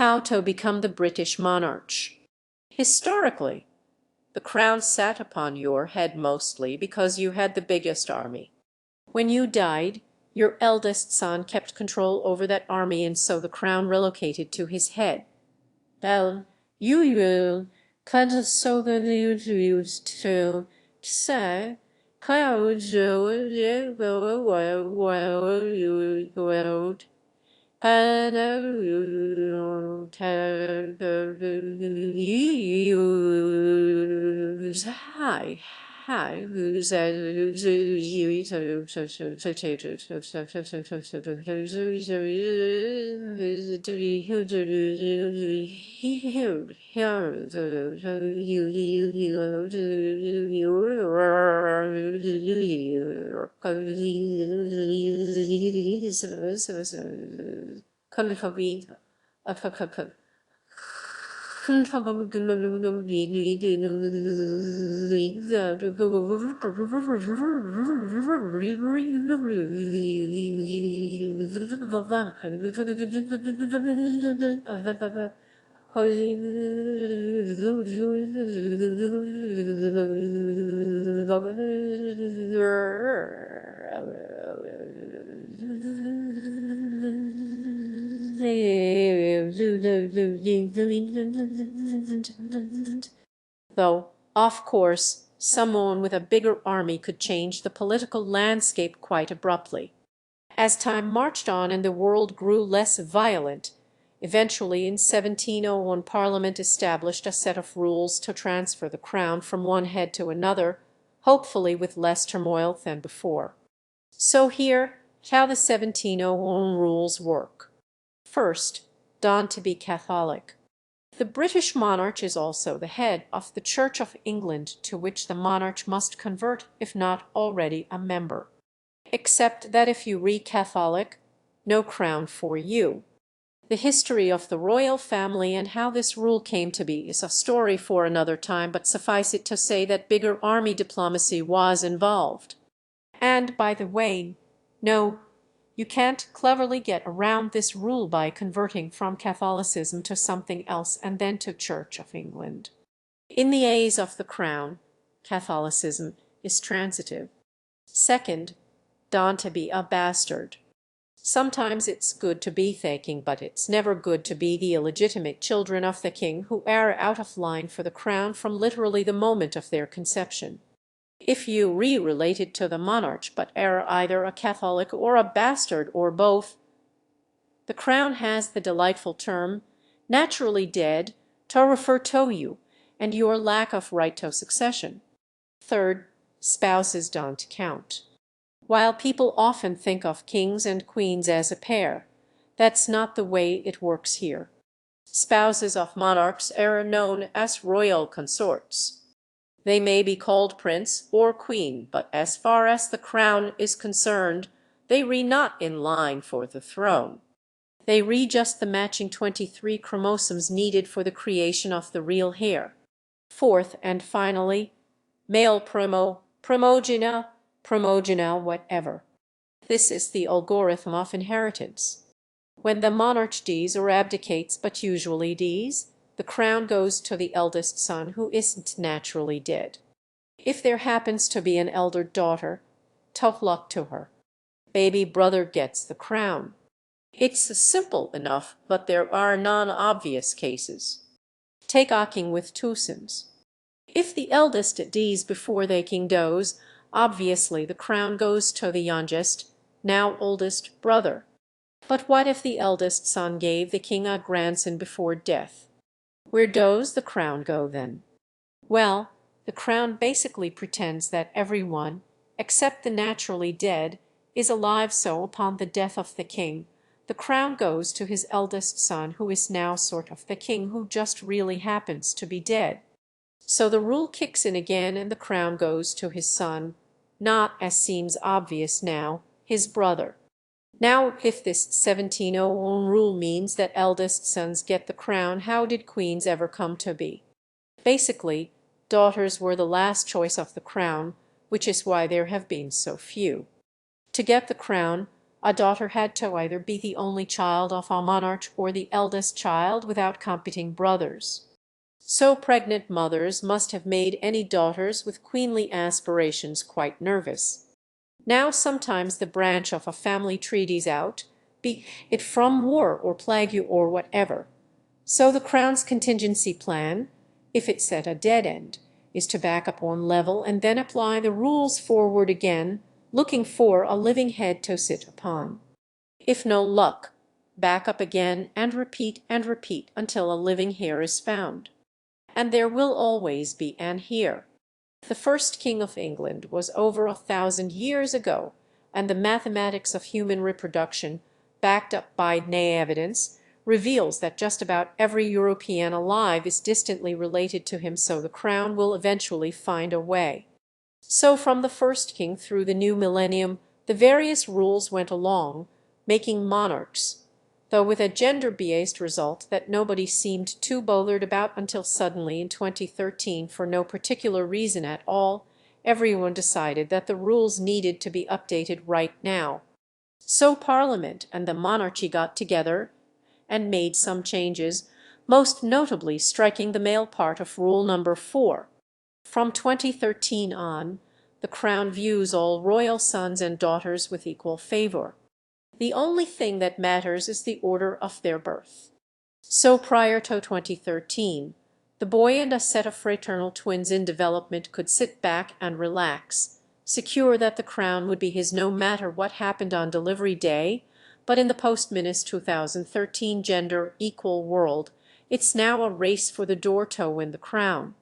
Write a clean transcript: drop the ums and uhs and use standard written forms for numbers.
How to become the British monarch. Historically, the crown sat upon your head mostly because you had the biggest army. When you died, your eldest son kept control over that army, and so the crown relocated to his head. Well, you will kind of so that you used to say, Though, of course, someone with a bigger army could change the political landscape quite abruptly. As time marched on and the world grew less violent, eventually in 1701 Parliament established a set of rules to transfer the crown from one head to another, hopefully with less turmoil than before. So here how the 1701 rules work. First, Don to be Catholic. The British monarch is also the head of the Church of England, to which the monarch must convert if not already a member. Except that if you re-Catholic, no crown for you. The history of the royal family and how this rule came to be is a story for another time, but suffice it to say that bigger army diplomacy was involved. And, by the way, no, you can't cleverly get around this rule by converting from Catholicism to something else and then to Church of England. In the eyes of the crown, Catholicism is transitive. Second, Don to be a bastard. Sometimes it's good to be thinking, but it's never good to be the illegitimate children of the king who are out of line for the crown from literally the moment of their conception. If you re-related to the monarch but are either a Catholic or a bastard or both, the crown has the delightful term naturally dead to refer to you and your lack of right to succession. Third, spouses don't count. While people often think of kings and queens as a pair, that's not the way it works here. Spouses of monarchs are known as royal consorts. They may be called prince or queen, but as far as the crown is concerned, they re not in line for the throne. They re just the matching 23 chromosomes needed for the creation of the real heir. Fourth and finally, male primogenial, whatever. This is the algorithm of inheritance. When the monarch dies or abdicates, but usually dies, the crown goes to the eldest son who isn't naturally dead. If there happens to be an elder daughter, tough luck to her. Baby brother gets the crown. It's simple enough, but there are non-obvious cases. Take a king with two sons. If the eldest dies before the king does, obviously the crown goes to the youngest, now oldest brother. But what if the eldest son gave the king a grandson before death? Where does the crown go then? Well, the crown basically pretends that everyone, except the naturally dead, is alive, so upon the death of the king, the crown goes to his eldest son, who is now sort of the king who just really happens to be dead. So the rule kicks in again and the crown goes to his son, not, as seems obvious now, his brother. Now, if this 1701 rule means that eldest sons get the crown, how did queens ever come to be? Basically, daughters were the last choice of the crown, which is why there have been so few. To get the crown, A daughter had to either be the only child of a monarch or the eldest child without competing brothers. So pregnant mothers must have made any daughters with queenly aspirations quite nervous. Now sometimes the branch of a family treaties out, be it from war or plague or whatever. So the Crown's contingency plan, if it's at a dead end, is to back up one level and then apply the rules forward again, looking for a living head to sit upon. If no luck, back up again and repeat until a living hair is found. And there will always be an heir. The first king of England was over 1,000 years ago, and the mathematics of human reproduction, backed up by DNA evidence, reveals that just about every European alive is distantly related to him, so the Crown will eventually find a way. So from the first king through the new millennium, the various rules went along, making monarchs, though with a gender-biased result that nobody seemed too bothered about until suddenly in 2013, for no particular reason at all, everyone decided that the rules needed to be updated right now. So Parliament and the Monarchy got together and made some changes, most notably striking the male part of Rule number 4. From 2013 on, the Crown views all royal sons and daughters with equal favour. The only thing that matters is the order of their birth. So prior to 2013, the boy and a set of fraternal twins in development could sit back and relax, secure that the Crown would be his no matter what happened on delivery day. But in the post-Minis 2013 gender equal world, it's now a race for the door to win the Crown.